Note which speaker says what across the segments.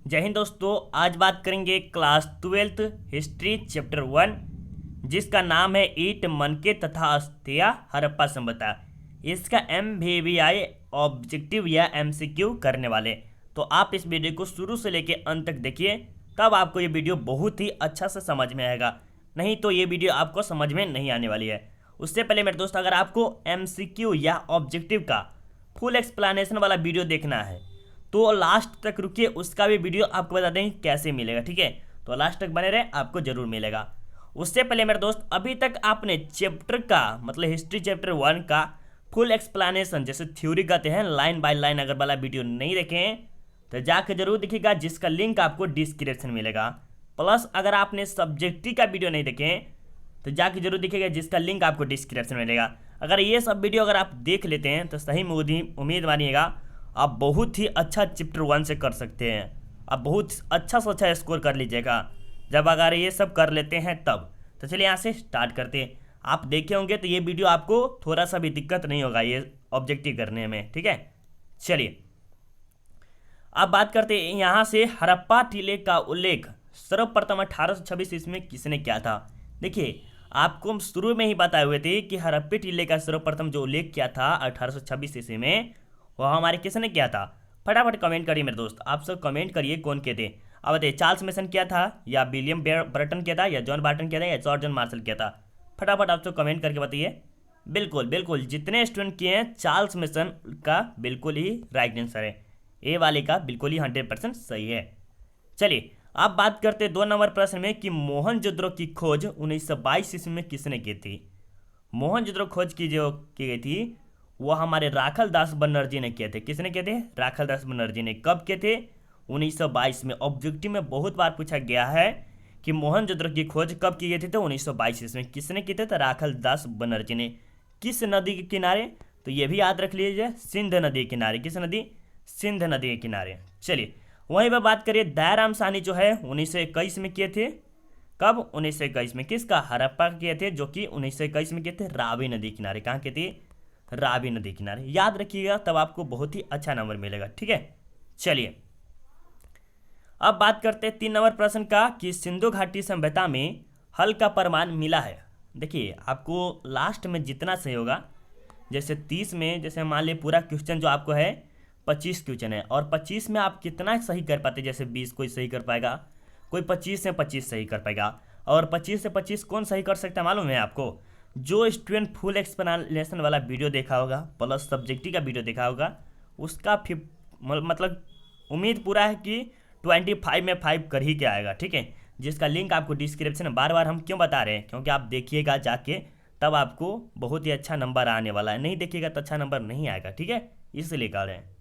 Speaker 1: जय हिंद दोस्तों। आज बात करेंगे क्लास 12th हिस्ट्री चैप्टर 1 जिसका नाम है ईट मनके तथा अस्थिया हड़प्पा सभ्यता। इसका MVVI ऑब्जेक्टिव या MCQ करने वाले। तो आप इस वीडियो को शुरू से लेकर अंत तक देखिए, तब आपको ये वीडियो बहुत ही अच्छा से समझ में आएगा, नहीं तो ये वीडियो आपको समझ में नहीं आने वाली है। उससे पहले मेरे दोस्त, अगर आपको MCQ या ऑब्जेक्टिव का फुल एक्सप्लेनेशन वाला वीडियो देखना है तो लास्ट तक रुकिए, उसका भी वीडियो आपको बता देंगे कैसे मिलेगा। ठीक है, तो लास्ट तक बने रहे, आपको जरूर मिलेगा। उससे पहले मेरे दोस्त, अभी तक आपने चैप्टर का मतलब हिस्ट्री चैप्टर 1 का फुल एक्सप्लेनेशन जैसे थ्योरी कहते हैं लाइन बाय लाइन अगर वाला वीडियो नहीं देखे हैं तो जाकर जरूर देखिएगा, जिसका लिंक आपको डिस्क्रिप्शन मिलेगा। प्लस अगर आपने सब्जेक्टिव का वीडियो नहीं देखे हैं तो जाके जरूर देखिएगा, जिसका लिंक आपको डिस्क्रिप्शन में मिलेगा। अगर ये सब वीडियो अगर आप देख लेते हैं तो सही में उम्मीद मानिएगा आप बहुत ही अच्छा चैप्टर 1 से कर सकते हैं। आप बहुत अच्छा से अच्छा स्कोर कर लीजिएगा जब अगर ये सब कर लेते हैं तब। तो चलिए यहाँ से स्टार्ट करते हैं। आप देखे होंगे तो ये वीडियो आपको थोड़ा सा भी दिक्कत नहीं होगा ये ऑब्जेक्टिव करने में। ठीक है, चलिए अब बात करते हैं यहाँ से हड़प्पा टीले का उल्लेख सर्वप्रथम 1826 ईस्वी में किसने किया था। देखिए, आपको हम शुरू में ही बताए हुए थे कि हड़प्पा टीले का सर्वप्रथम जो उल्लेख किया था 1826 ईस्वी में, वह हमारे किसने किया था। फटाफट कमेंट करिए मेरे दोस्त, आप सब कमेंट करिए कौन किए थे। अब बताइए, चार्ल्स मेसन किया था या विलियम बर्टन किया था या जॉन बार्टन किया था या जॉर्ज मार्शल किया था। फटाफट आप सब कमेंट करके बताइए। बिल्कुल बिल्कुल, जितने स्टूडेंट किए हैं चार्ल्स मेसन का बिल्कुल ही राइट आंसर है। ए वाले का बिल्कुल ही 100% सही है। चलिए अब बात करते हैं 2 नंबर प्रश्न में कि मोहनजोदड़ो की खोज 1922 ईस्वी में किसने की थी। मोहनजोदड़ो खोज की जो की गई थी वो हमारे राखल दास बनर्जी ने किए थे। किसने किए थे? राखल दास बनर्जी ने। कब किए थे? 1922 में। ऑब्जेक्टिव में बहुत बार पूछा गया है कि मोहनजोदड़ो की खोज कब की गई थी, तो 1922 ईस्वी में। किसने की थी? तो राखल दास बनर्जी ने। किस नदी के किनारे? तो ये भी याद रख लीजिए, सिंध नदी के किनारे। किस नदी? सिंध नदी के किनारे। चलिए वहीं पर बात करिए, दयाराम साहनी जो है 1921 में किए थे। कब? 1921 में। किसका? हड़प्पा किए थे, जो कि 1921 में किए थे रावी नदी किनारे। कहाँ किए थे? रावी नदी किनारे। याद रखिएगा, तब आपको बहुत ही अच्छा नंबर मिलेगा। ठीक है, चलिए अब बात करते हैं 3 नंबर प्रश्न का कि सिंधु घाटी सभ्यता में हल का प्रमाण मिला है। देखिए, आपको लास्ट में जितना सही होगा, जैसे 30 में जैसे मान लीजिए पूरा क्वेश्चन जो आपको है 25 क्वेश्चन है और 25 में आप कितना सही कर पाते, जैसे 20 कोई सही कर पाएगा, कोई 25 से 25 सही कर पाएगा। और 25 से 25 कौन सही कर सकता है मालूम है आपको? जो स्टूडेंट फुल एक्सप्लेनेशन वाला वीडियो देखा होगा प्लस सब्जेक्टिव का वीडियो देखा होगा, उसका मतलब उम्मीद पूरा है कि 25 में 5 कर ही के आएगा। ठीक है, जिसका लिंक आपको डिस्क्रिप्शन में बार बार हम क्यों बता रहे हैं, क्योंकि आप देखिएगा जाके, तब आपको बहुत ही अच्छा नंबर आने वाला है। नहीं देखिएगा तो अच्छा नंबर नहीं आएगा। ठीक है, इसलिए कह रहे हैं।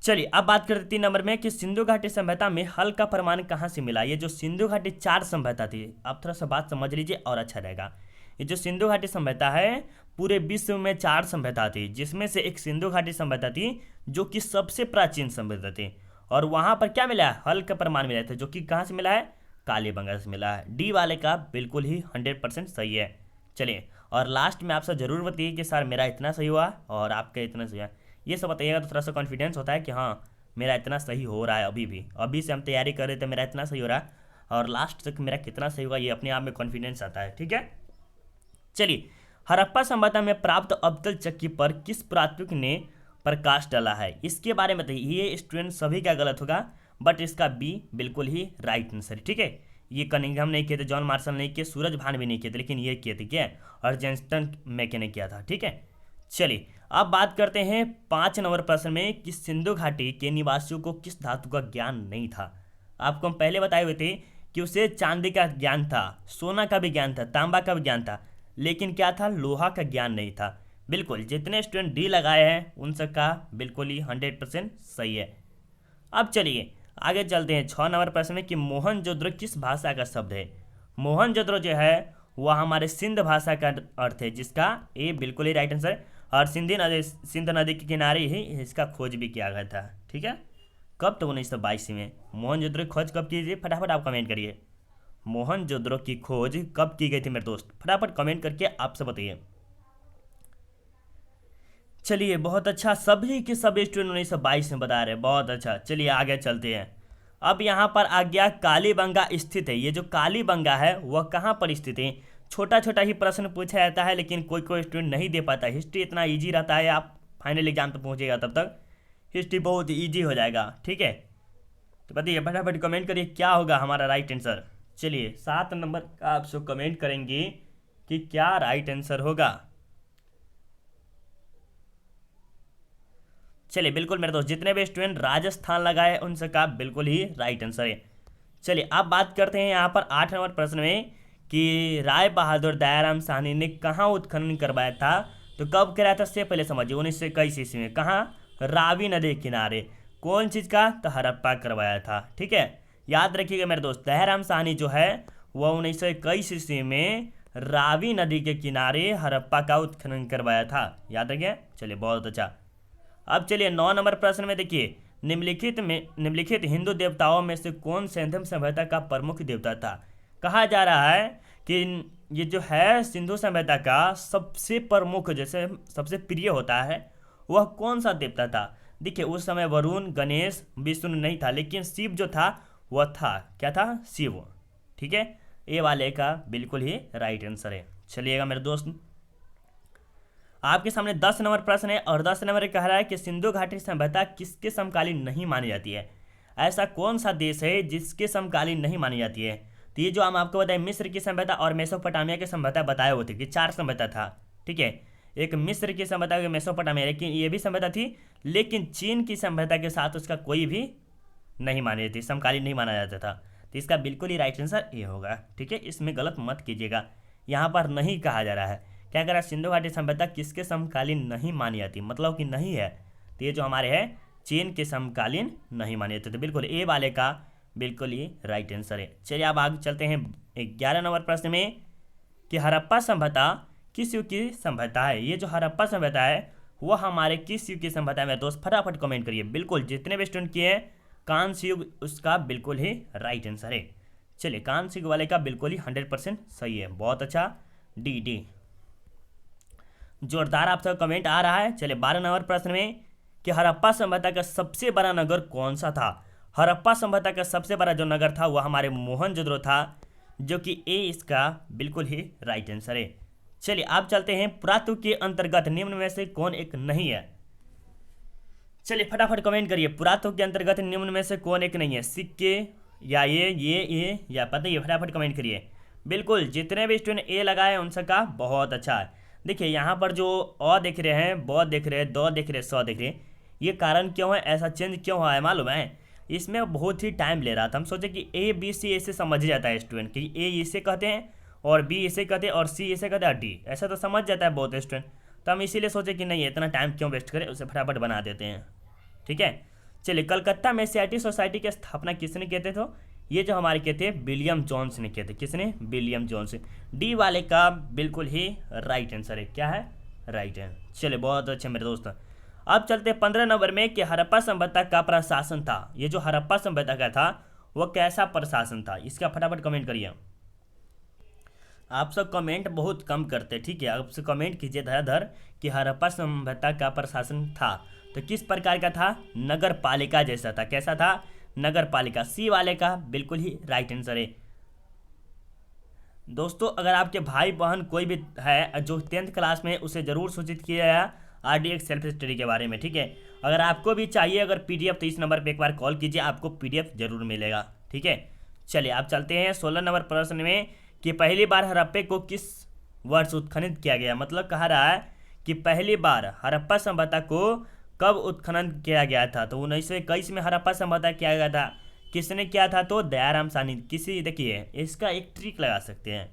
Speaker 1: चलिए अब बात करते 3 नंबर में कि सिंधु घाटी सभ्यता में हल का प्रमाण कहाँ से मिला। ये जो सिंधु घाटी 4 सभ्यता थी, आप थोड़ा सा बात समझ लीजिए और अच्छा रहेगा। ये जो सिंधु घाटी सभ्यता है, पूरे विश्व में 4 सभ्यता थी, जिसमें से एक सिंधु घाटी सभ्यता थी जो कि सबसे प्राचीन सभ्यता थी। और वहाँ पर क्या मिला है? हल का प्रमाण मिला था, जो कि कहाँ से मिला है? कालीबंगा से मिला है। डी वाले का बिल्कुल ही 100% सही है। चलिए, और लास्ट में आपसे जरूर बताइए कि सर मेरा इतना सही हुआ और आपका इतना सही हुआ। ये सब बताइएगा तो थोड़ा सा कॉन्फिडेंस होता है कि हाँ मेरा इतना सही हो रहा है। अभी से हम तैयारी कर रहे थे, मेरा इतना सही हो रहा है, और लास्ट तक मेरा कितना सही होगा, ये अपने आप में कॉन्फिडेंस आता है। ठीक है, चलिए हड़प्पा सभ्यता में प्राप्त अवतल चक्की पर किस पुरातत्वज्ञ ने प्रकाश डाला है, इसके बारे में बताइए। ये स्टूडेंट सभी का गलत होगा, बट इसका बी बिल्कुल ही राइट आंसर है। ठीक है, ये कनिंघम नहीं किए थे, जॉन मार्शल नहीं किए, सूरज भान भी नहीं किए थे, लेकिन ये किए थे क्या? और जेंस्टन मैके ने किया था। ठीक है, चलिए अब बात करते हैं 5 नंबर प्रश्न में कि सिंधु घाटी के निवासियों को किस धातु का ज्ञान नहीं था। आपको हम पहले बताए हुए थे कि उसे चांदी का ज्ञान था, सोना का भी ज्ञान था, तांबा का भी ज्ञान था, लेकिन क्या था? लोहा का ज्ञान नहीं था। बिल्कुल, जितने स्टूडेंट डी लगाए हैं उन सबका बिल्कुल ही 100% सही है। अब चलिए आगे चलते हैं 6 नंबर प्रश्न में कि मोहनजोदड़ो किस भाषा का शब्द है। मोहनजोदड़ो जो है वह हमारे सिंध भाषा का अर्थ है, जिसका ए बिल्कुल ही राइट आंसर। और सिंध नदी के किनारे ही इसका खोज भी किया गया था। ठीक है, कब? तो 1922 में। मोहनजोदड़ो की खोज कब की थी? फटाफट आप कमेंट करिए। मोहनजोदड़ो की खोज कब की गई थी मेरे दोस्त? फटाफट कमेंट करके आप सब बताइए। चलिए बहुत अच्छा, सभी के सभी स्टूडेंट 1922 में बता रहे हैं, बहुत अच्छा। चलिए आगे चलते हैं। अब यहाँ पर आ गया कालीबंगा स्थित है। ये जो कालीबंगा है वह कहाँ पर स्थित है? छोटा छोटा ही प्रश्न पूछा जाता है, लेकिन कोई कोई स्टूडेंट नहीं दे पाता। हिस्ट्री इतना इजी रहता है, आप फाइनल एग्जाम तक पहुँचेगा तब तक हिस्ट्री बहुत ईजी हो जाएगा, ठीक है। तो बताइए फटाफट कमेंट करिए क्या होगा हमारा राइट आंसर। चलिए 7 नंबर का आप सब कमेंट करेंगे कि क्या राइट आंसर होगा। चलिए बिल्कुल मेरे दोस्त, जितने भी स्टूडेंट राजस्थान लगाए उन सबका बिल्कुल ही राइट आंसर है। चलिए अब बात करते हैं यहाँ पर 8 नंबर प्रश्न में कि राय बहादुर दयाराम साहनी ने कहाँ उत्खनन करवाया था। तो कब कराया था से पहले समझिए, 1921 ईस्वी में। कहाँ? रावी नदी के किनारे। कौन चीज़ का? तो हड़प्पा करवाया था, ठीक है। याद रखिएगा मेरे दोस्त, दयाराम साहनी जो है वह 1921 ईस्वी में रावी नदी के किनारे हड़प्पा का उत्खनन करवाया था। याद रखिए। चलिए बहुत अच्छा। अब चलिए 9 नंबर प्रश्न में देखिए, निम्नलिखित हिंदू देवताओं में से कौन सिंधु सभ्यता का प्रमुख देवता था। कहा जा रहा है कि ये जो है सिंधु सभ्यता का सबसे प्रमुख, जैसे सबसे प्रिय होता है, वह कौन सा देवता था। देखिए उस समय वरुण, गणेश, विष्णु नहीं था, लेकिन शिव जो था वह था। क्या था? शिव, ठीक है। ए वाले का बिल्कुल ही राइट आंसर है। चलिएगा मेरे दोस्त, आपके सामने 10 नंबर प्रश्न है और 10 नंबर कह रहा है कि सिंधु घाटी सभ्यता किसके समकालीन नहीं मानी जाती है। ऐसा कौन सा देश है जिसके समकालीन नहीं मानी जाती है। तो ये जो हम आपको बताए मिस्र की सभ्यता और मेसोपोटामिया की सभ्यता बताए हुए थे कि 4 सभ्यता था, ठीक है। एक मिस्र की सभ्यता, मेसोपोटामिया, लेकिन ये भी सभ्यता थी, लेकिन चीन की सभ्यता के साथ उसका कोई भी नहीं मानी जाती, समकालीन नहीं माना जाता था। तो इसका बिल्कुल ही राइट आंसर ये होगा, ठीक है। इसमें गलत मत कीजिएगा, यहाँ पर नहीं कहा जा रहा है। क्या कह रहा है? सिंधु घाटी सभ्यता किसके समकालीन नहीं मानी जाती, मतलब कि नहीं है। तो ये जो हमारे है चीन के समकालीन नहीं माने जाते। तो बिल्कुल ए वाले का बिल्कुल ही राइट आंसर है। चलिए अब आगे चलते हैं 11 नंबर प्रश्न में कि हड़प्पा सभ्यता किस युग की सभ्यता है। ये जो हड़प्पा सभ्यता है वह हमारे किस युग की सभ्यता है मेरे दोस्त, फटाफट कमेंट करिए। बिल्कुल जितने भी स्टूडेंट किए हैं कांस्य युग, उसका बिल्कुल ही राइट आंसर है। चलिए कांस्य युग वाले का बिल्कुल ही 100% सही है, बहुत अच्छा। डी जोरदार आप सब कमेंट आ रहा है। चलिए 12 नंबर प्रश्न में कि हड़प्पा सभ्यता का सबसे बड़ा नगर कौन सा था। हड़प्पा सभ्यता का सबसे बड़ा जो नगर था वह हमारे मोहनजोदड़ो था, जो कि ए इसका बिल्कुल ही राइट आंसर है। चलिए आप चलते हैं पुरातत्व के अंतर्गत निम्न में से कौन एक नहीं है। चलिए फटाफट कमेंट करिए, पुरातत्व के अंतर्गत निम्न में से कौन एक नहीं है। सिक्के या ये या पता ही, फटाफट कमेंट करिए। बिल्कुल जितने भी स्टूडेंट ए लगाए उन सबका बहुत अच्छा है। देखिए यहाँ पर जो अ देख रहे हैं, ब देख रहे हैं, द देख रहे हैं, स देख रहे हैं, ये कारण क्यों है, ऐसा चेंज क्यों हुआ है मालूम है? इसमें बहुत ही टाइम ले रहा था। हम सोचे कि ए बी सी ऐसे समझ जाता है स्टूडेंट कि ए इसे कहते हैं और बी इसे कहते हैं और सी इसे कहते हैं और डी, ऐसा तो समझ जाता है बहुत स्टूडेंट। तो हम इसीलिए सोचे कि नहीं इतना टाइम क्यों वेस्ट करें, उसे फटाफट बना देते हैं, ठीक है। चलिए कलकत्ता में एशियाटिक सोसाइटी की स्थापना किसने कहते थे। ये जो हमारे कहते हैं विलियम जोन्स ने कहते, किसने? William Jones. डी वाले का बिल्कुल ही राइट आंसर है। क्या है? राइट है। चलिए बहुत अच्छे मेरे दोस्त। अब चलते 15 नंबर में कि हड़प्पा सभ्यता का प्रशासन था। ये जो हड़प्पा सभ्यता का था वह कैसा प्रशासन था, इसका फटाफट कमेंट करिए। आप सब कमेंट बहुत कम करते, ठीक है। आप सब कमेंट कीजिए धराधर कि हड़प्पा सभ्यता का प्रशासन था तो किस प्रकार का था। नगर पालिका जैसा था। कैसा था? नगर पालिका। सी वाले का बिल्कुल ही राइट आंसर है। दोस्तों अगर आपके भाई बहन कोई भी है जो 10th क्लास में, उसे ज़रूर सूचित किया जाए RDX सेल्फ स्टडी के बारे में, ठीक है। अगर आपको भी चाहिए अगर PDF तो इस नंबर पे एक बार कॉल कीजिए, आपको PDF जरूर मिलेगा, ठीक है। चलिए आप चलते हैं 16 नंबर प्रश्न में कि पहली बार हड़प्पे को किस वर्ष उत्खनन किया गया। मतलब कहा रहा है कि पहली बार हड़प्पा सभ्यता को कब उत्खनन किया गया था। तो 1921 में हड़प्पा सभ्यता किया गया था। किसने किया था? तो दयाराम साहनी। किसी, देखिए इसका एक ट्रिक लगा सकते हैं।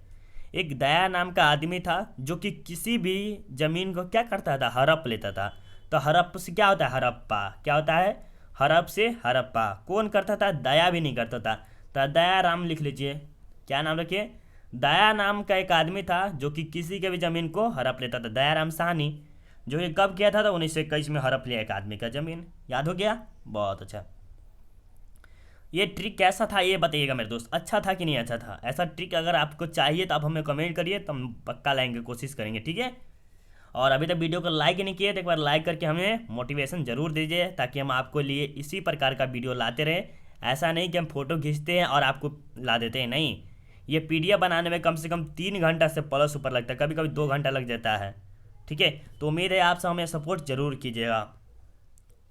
Speaker 1: एक दया नाम का आदमी था जो कि किसी भी जमीन को क्या करता था, हड़प लेता था। तो हड़प से क्या होता है? हड़प्पा। क्या होता है? हड़प से हड़प्पा। कौन करता था? दया भी नहीं करता था। तो दयाराम लिख लीजिए। क्या नाम रखिए? दया नाम का एक आदमी था जो कि किसी के भी जमीन को हड़प लेता था। दयाराम साहनी, जो ये कब किया था? तो 1921 में हड़प लिया एक आदमी का जमीन। याद हो गया? बहुत अच्छा। ये ट्रिक कैसा था ये बताइएगा मेरे दोस्त, अच्छा था कि नहीं अच्छा था। ऐसा ट्रिक अगर आपको चाहिए तो आप हमें कमेंट करिए, तो हम पक्का लाएंगे, कोशिश करेंगे, ठीक है। और अभी तक वीडियो को लाइक नहीं किए तो एक बार लाइक करके हमें मोटिवेशन जरूर दीजिए, ताकि हम आपको लिए इसी प्रकार का वीडियो लाते रहें। ऐसा नहीं कि हम फोटो खींचते हैं और आपको ला देते हैं, नहीं। ये PDF बनाने में कम से कम 3 घंटा से प्लस ऊपर लगता है, कभी कभी 2 घंटा लग जाता है। ठीक है, तो उम्मीद है आप सब हमें सपोर्ट जरूर कीजिएगा।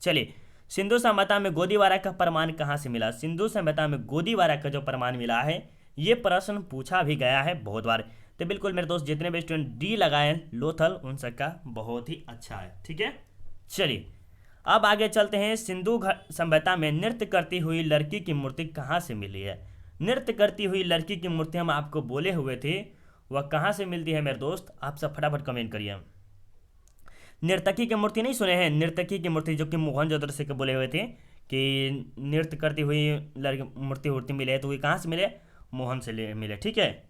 Speaker 1: चलिए, सिंधु सभ्यता में गोदीबारा का प्रमाण कहाँ से मिला? सिंधु सभ्यता में गोदीबारा का जो प्रमाण मिला है, ये प्रश्न पूछा भी गया है बहुत बार। तो बिल्कुल मेरे दोस्त जितने भी स्टूडेंट डी लगाए हैं लोथल, उन सबका बहुत ही अच्छा है। ठीक है, चलिए अब आगे चलते हैं। सिंधु सभ्यता में नृत्य करती हुई लड़की की मूर्ति कहाँ से मिली है? नृत्य करती हुई लड़की की मूर्ति हम आपको बोले हुए थे, वह कहाँ से मिलती है मेरे दोस्त? आप सब फटाफट कमेंट करिए। नर्तकी की मूर्ति नहीं सुने हैं? नर्तकी की मूर्ति जो कि मोहनजोदड़ो से बोले हुए थे कि नृत्य करती हुई मूर्ति मिले, तो ये कहाँ से मिले? मोहन से मिले। ठीक है,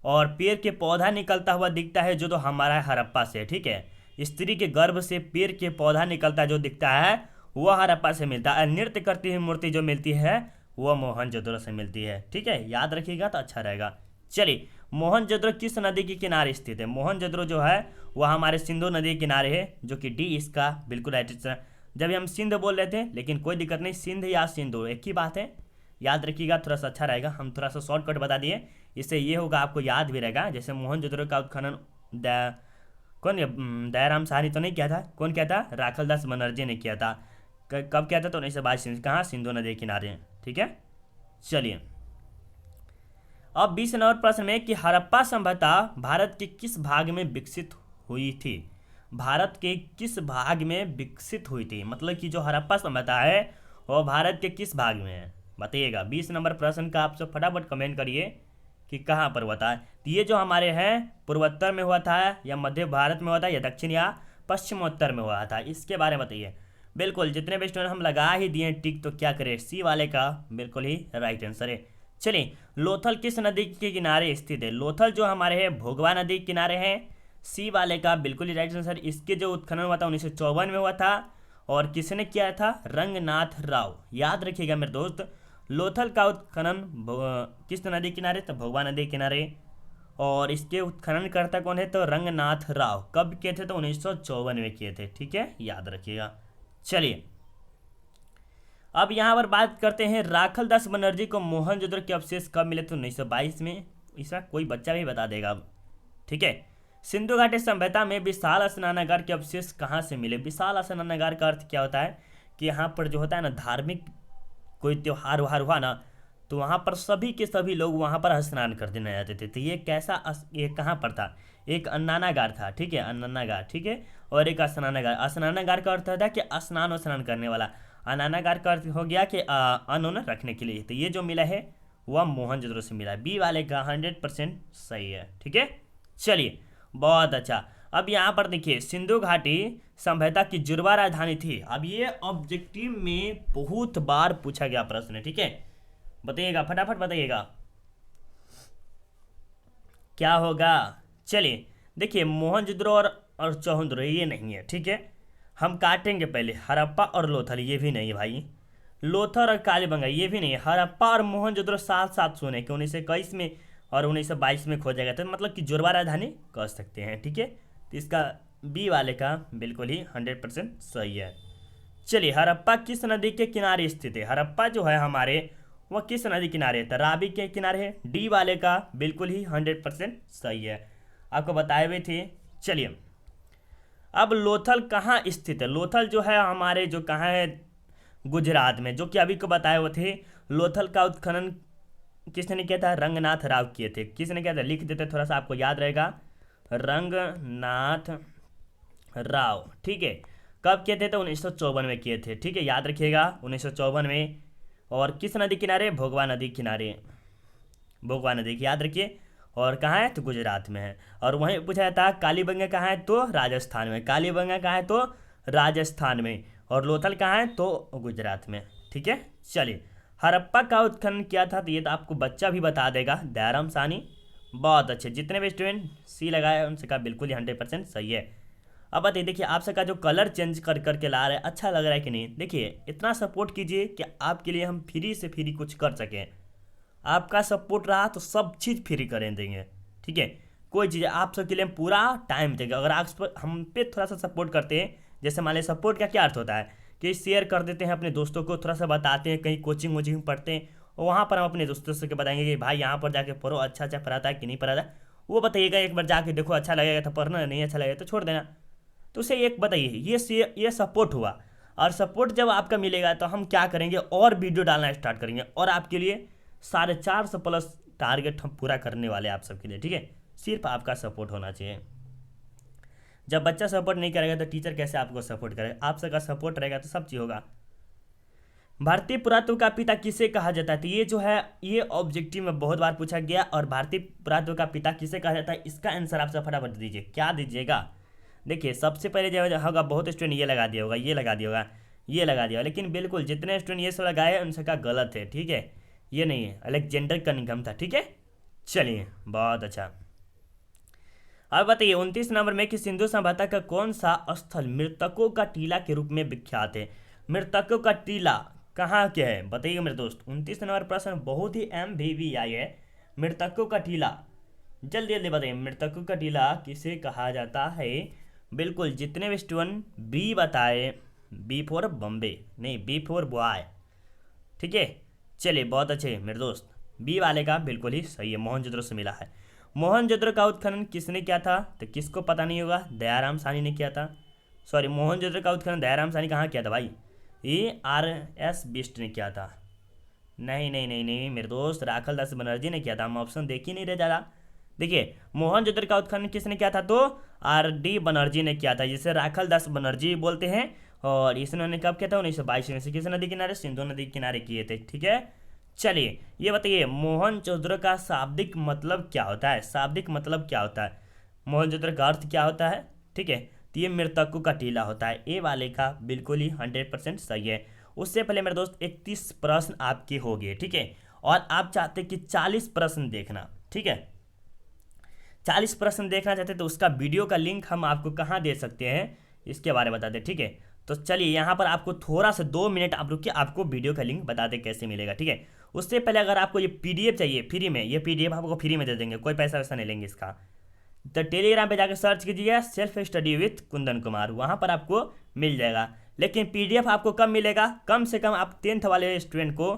Speaker 1: और पेड़ के पौधा निकलता हुआ दिखता है जो तो हमारा है हड़प्पा से। ठीक है, स्त्री के गर्भ से पेड़ के पौधा निकलता जो दिखता है वह हड़प्पा से मिलता है। नृत्य करती हुई मूर्ति जो मिलती है वह मोहनजोदड़ो से मिलती है। ठीक है, याद रखिएगा तो अच्छा रहेगा। चलिए, मोहनजोदड़ो किस नदी के किनारे स्थित है? मोहनजोदड़ो जो है वह हमारे सिंधु नदी के किनारे है, जो कि डी इसका बिल्कुल राइट आंसर। जब हम सिंध बोल रहे थे, लेकिन कोई दिक्कत नहीं, सिंध या सिंधु एक ही बात है, याद रखिएगा, थोड़ा सा अच्छा रहेगा। हम थोड़ा सा शॉर्टकट बता दिए, इससे ये होगा आपको याद भी रहेगा। जैसे मोहनजोदड़ो का उत्खनन दयाराम साहनी तो नहीं किया था, कौन किया था? राखलदास बनर्जी ने किया था। कब किया था? तो 1922 कहाँ? सिंधु नदी के किनारे। ठीक है, चलिए अब 20 नंबर प्रश्न में कि हड़प्पा सभ्यता भारत के किस भाग में विकसित हुई थी? भारत के किस भाग में विकसित हुई थी? मतलब कि जो हड़प्पा सभ्यता है वो भारत के किस भाग में है, बताइएगा। 20 नंबर प्रश्न का आप सब फटाफट कमेंट करिए कि कहाँ पर हुआ था। तो ये जो हमारे हैं पूर्वोत्तर में हुआ था, या मध्य भारत में हुआ था, या दक्षिण या पश्चिमोत्तर में हुआ था, इसके बारे में बताइए। बिल्कुल जितने भी स्टूडेंट हम लगा ही दिए टिक, तो क्या करें? सी वाले का बिल्कुल ही राइट आंसर है। चलिए, लोथल किस नदी के किनारे स्थित है? लोथल जो हमारे है भोगवा नदी के किनारे है। सी वाले का बिल्कुल ही राइट आंसर। इसके जो उत्खनन हुआ था 1954 में हुआ था, और किसने किया था? रंगनाथ राव। याद रखिएगा मेरे दोस्त, लोथल का उत्खनन किस नदी किनारे? तो भोगवा नदी किनारे। और इसके उत्खननकर्ता कौन है? तो रंगनाथ राव। कब किए थे? तो 1954 में किए थे। ठीक है, याद रखिएगा। चलिए, अब यहाँ पर बात करते हैं, राखलदास बनर्जी को मोहनजोदड़ो के अवशेष कब मिले? तो 1922 में। इसका कोई बच्चा भी बता देगा अब। ठीक है, सिंधु घाटी सभ्यता में विशाल स्नानागार के अवशेष कहाँ से मिले? विशाल स्नानागार का अर्थ क्या होता है कि यहाँ पर जो होता है ना, धार्मिक कोई त्योहार वहार हुआ ना, तो वहाँ पर सभी के सभी लोग वहाँ पर स्नान कर देने जाते थे। तो ये ये कहाँ पर था? एक अन्नानागार था। ठीक है, अन्नानागार। ठीक है, और एक स्नानागार। स्नानागार का अर्थ होता है कि स्नान स्नान करने वाला। अन्नानागार का अर्थ हो गया कि अन्न रखने के लिए। तो ये जो मिला है वह मोहनजोदड़ो से मिला। बी वाले का 100% सही है। ठीक है, चलिए बहुत अच्छा। अब यहाँ पर देखिए, सिंधु घाटी सभ्यता की जुड़वा राजधानी थी। अब ये ऑब्जेक्टिव में बहुत बार पूछा गया प्रश्न है। ठीक है, बताइएगा, फटाफट बताइएगा क्या होगा। चलिए देखिए, मोहनजोदड़ो और चौहंदरो ये नहीं है। ठीक है, हम काटेंगे पहले। हड़प्पा और लोथल ये भी नहीं है भाई। लोथल और कालीबंगा ये भी नहीं है। हड़प्पा और मोहनजोदड़ो साथ साथ सुने कि 1921 में और 1922 में खोजा गया था, मतलब कि जुड़वा राजधानी कह सकते हैं। ठीक है, तो इसका बी वाले का बिल्कुल ही 100% सही है। चलिए, हड़प्पा किस नदी के किनारे स्थित है? हड़प्पा जो है हमारे वह किस नदी किनारे है? तो रावी के किनारे है। डी वाले का बिल्कुल ही 100% सही है, आपको बताए हुए थे। चलिए, अब लोथल कहाँ स्थित है? लोथल जो है हमारे जो कहाँ है? गुजरात में, जो कि अभी को बताए हुए थे। लोथल का उत्खनन किसने किया था? रंगनाथ राव किए थे। किसने किया था? लिख देते, थोड़ा सा आपको याद रहेगा। रंगनाथ राव। ठीक है, कब किए थे? तो 1954 में किए थे। ठीक है, याद रखिएगा, 1954 में। और किस नदी किनारे? भोगवा नदी किनारे। भोगवा नदी की याद रखिए। और कहाँ है? तो गुजरात में है। और वहीं पूछा जाता है कालीबंगा कहाँ है? तो राजस्थान में। कालीबंगा कहाँ है? तो राजस्थान में। और लोथल कहाँ है? तो गुजरात में। ठीक है, चलिए, हड़प्पा का उत्खनन किया था, तो ये तो आपको बच्चा भी बता देगा, दयाराम साहनी। बहुत अच्छे, जितने भी स्टूडेंट सी लगाए उनसे का बिल्कुल ही 100% सही है। अब बताइए, देखिए आप सबका जो कलर चेंज कर करके ला रहे हैं, अच्छा लग रहा है कि नहीं? देखिए, इतना सपोर्ट कीजिए कि आपके लिए हम फ्री से फ्री कुछ कर सकें। आपका सपोर्ट रहा तो सब चीज़ फ्री करें देंगे। ठीक है, कोई चीज़ आप सबके लिए हम पूरा टाइम देंगे। अगर आप हम पे थोड़ा सा सपोर्ट करते हैं, जैसे मान लीजिए सपोर्ट का क्या अर्थ होता है कि शेयर कर देते हैं अपने दोस्तों को, थोड़ा सा बताते हैं, कहीं कोचिंग वोचिंग पढ़ते हैं और वहाँ पर हम अपने दोस्तों से बताएंगे कि भाई यहाँ पर जाके पढ़ो, अच्छा अच्छा पढ़ाता है कि नहीं पढ़ाता, वो बताइएगा एक बार जाके देखो, अच्छा लगेगा तो पढ़ना, नहीं अच्छा लगेगा तो छोड़ देना। तो उसे एक बताइए, ये सपोर्ट हुआ। और सपोर्ट जब आपका मिलेगा तो हम क्या करेंगे, और वीडियो डालना स्टार्ट करेंगे और आपके लिए 450+ टारगेट हम पूरा करने वाले हैं आप सबके लिए, ठीक है। सिर्फ आपका सपोर्ट होना चाहिए। जब बच्चा सपोर्ट नहीं करेगा तो टीचर कैसे आपको सपोर्ट करेगा, आप सबका सपोर्ट रहेगा तो सब चीज़ होगा। भारतीय पुरातत्व का पिता किसे कहा जाता है, तो ये जो है ये ऑब्जेक्टिव में बहुत बार पूछा गया। और भारतीय पुरातत्व का पिता किसे कहा जाता है, इसका आंसर आप सब फटाफट दीजिए, क्या दीजिएगा। देखिए सबसे पहले जो होगा, बहुत स्टूडेंट ये लगा दिया होगा, ये लगा दिया होगा, ये लगा दिया, लेकिन बिल्कुल जितने स्टूडेंट ये सब लगाए उनका गलत है, ठीक है। ये नहीं है, अलेक्जेंडर कनिंघम था, ठीक है। चलिए बहुत अच्छा। अब बताइए 29 नंबर में कि सिंधु सभ्यता का कौन सा स्थल मृतकों का टीला के रूप में विख्यात है। मृतकों का टीला कहाँ के है बताइए मेरे दोस्त। 29 नंबर प्रश्न बहुत ही MVVI है। मृतकों का टीला जल्दी जल्दी बताइए, मृतकों का टीला किसे कहा जाता है। बिल्कुल जितने भी स्टूडेंट बी बताए, बी फॉर बॉम्बे नहीं, बी फॉर बॉय, ठीक है। चलिए बहुत अच्छे मेरे दोस्त, बी वाले का बिल्कुल ही सही है, मोहनजोदड़ो से मिला है। मोहनजोदड़ो का उत्खनन किसने किया था, तो किसको पता नहीं होगा, दयाराम साहनी ने किया था। सॉरी, मोहनजोदड़ो का उत्खनन दयाराम साहनी कहाँ किया था भाई, ARS बिष्ट ने किया था। नहीं नहीं नहीं नहीं मेरे दोस्त, राखल दास बनर्जी ने किया था। हम ऑप्शन देख ही नहीं रहे ज़्यादा। देखिए मोहनजोदड़ो का उत्खनन किसने किया था, तो RD बनर्जी ने किया था, जिसे राखल दास बनर्जी बोलते हैं। और इसने कब किया था, 1922 में। से किस नदी किनारे, सिंधु नदी के किनारे किए थे, ठीक है। चलिए ये बताइए मोहनजोदड़ो का शाब्दिक मतलब क्या होता है, शाब्दिक मतलब क्या होता है, मोहनजोदड़ो का अर्थ क्या होता है, ठीक है। तो ये मृतकों का टीला होता है, ए वाले का बिल्कुल ही 100% सही है। उससे पहले मेरे दोस्त 31 प्रश्न आपके हो गए, ठीक है। और आप चाहते हैं कि 40 प्रश्न देखना, ठीक है। 40 प्रश्न देखना चाहते हैं तो उसका वीडियो का लिंक हम आपको कहाँ दे सकते हैं, इसके बारे में बता दें, ठीक है। तो चलिए यहाँ पर आपको थोड़ा सा 2 मिनट आप रुकिए, आपको वीडियो का लिंक बता दें कैसे मिलेगा, ठीक है। उससे पहले अगर आपको ये PDF चाहिए फ्री में, ये PDF आपको फ्री में दे देंगे, कोई पैसा वैसा नहीं लेंगे इसका। तो टेलीग्राम पे जाकर सर्च कीजिए self study with Kundan Kumar, वहाँ पर आपको मिल जाएगा। लेकिन PDF आपको कब मिलेगा, कम से कम आप 10th वाले स्टूडेंट को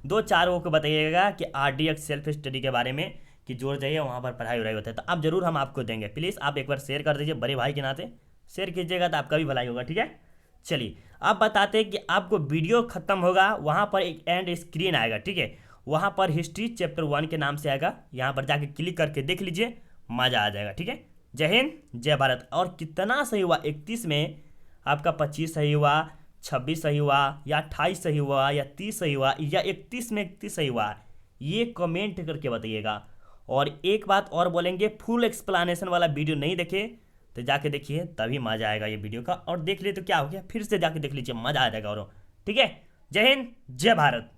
Speaker 1: 2-4 को बताइएगा कि RDX सेल्फ स्टडी के बारे में, कि जोड़ जाइए, वहाँ पर पढ़ाई वढ़ाई होता है, तो आप जरूर हम आपको देंगे। प्लीज़ आप एक बार शेयर कर दीजिए, बड़े भाई के नाते शेयर कीजिएगा तो आपका भी भलाई होगा, ठीक है। चलिए अब बताते हैं कि आपको वीडियो खत्म होगा, वहाँ पर एक एंड स्क्रीन आएगा, ठीक है। वहाँ पर हिस्ट्री चैप्टर 1 के नाम से आएगा, यहाँ पर जाके क्लिक करके देख लीजिए, मज़ा आ जाएगा, ठीक है। जय हिंद जय भारत। और कितना सही हुआ 31 में आपका, 25 सही हुआ, 26 सही हुआ, या 28 सही हुआ, या 30 सही हुआ, या 31 में 31 सही हुआ, ये कमेंट करके बताइएगा। और एक बात और बोलेंगे, फुल एक्सप्लेनेशन वाला वीडियो नहीं देखे तो जाके देखिए, तभी मज़ा आएगा ये वीडियो का। और देख लिए तो क्या हो गया, फिर से जाके देख लीजिए, मज़ा आ जाएगा और, ठीक है। जय हिंद जय भारत।